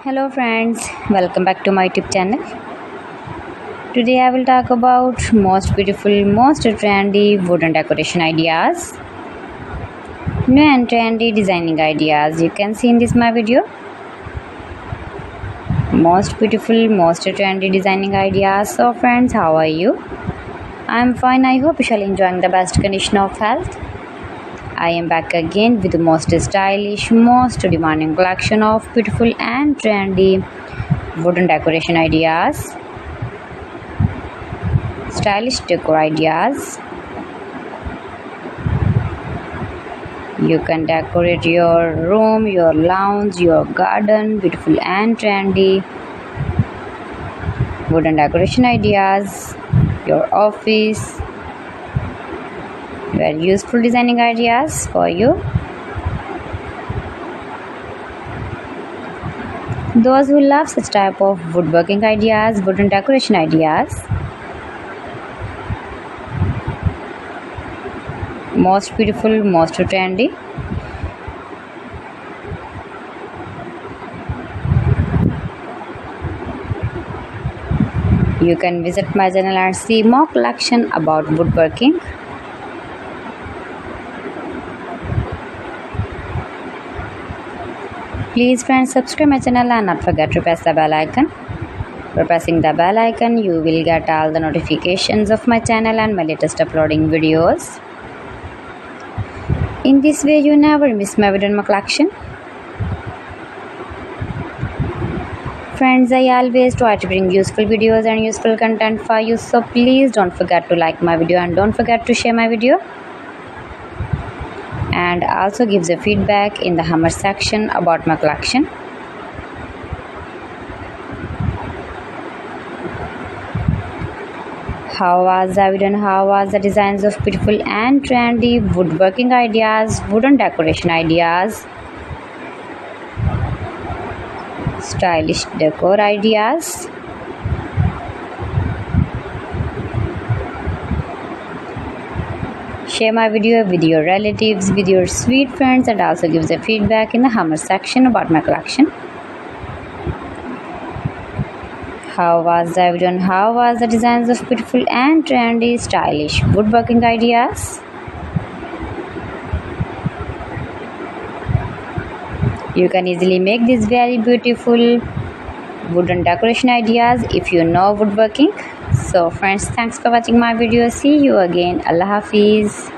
Hello friends, welcome back to my YouTube channel. Today I will talk about most beautiful, most trendy wooden decoration ideas. New and trendy designing ideas you can see in this my video. Most beautiful, most trendy designing ideas. So friends, how are you? I am fine. I hope you shall enjoying the best condition of health. I am back again with the most stylish, most demanding collection of beautiful and trendy wooden decoration ideas, stylish decor ideas. You can decorate your room, your lounge, your garden, beautiful and trendy wooden decoration ideas, your office. Very useful designing ideas for you. Those who love such type of woodworking ideas, wooden decoration ideas. Most beautiful, most trendy. You can visit my channel and see more collection about woodworking. Please friends, subscribe my channel and not forget to press the bell icon. By pressing the bell icon, you will get all the notifications of my channel and my latest uploading videos. In this way, you never miss my video in my collection. Friends, I always try to bring useful videos and useful content for you, so please don't forget to like my video and don't forget to share my video. And also gives a feedback in the comment section about my collection. How was the video and how was the designs of beautiful and trendy woodworking ideas, wooden decoration ideas, stylish decor ideas. Share my video with your relatives, with your sweet friends, and also gives a feedback in the comment section about my collection. How was the video and how was the designs of beautiful and trendy stylish woodworking ideas? You can easily make these very beautiful wooden decoration ideas if you know woodworking. So friends, thanks for watching my video. See you again. Allah Hafiz.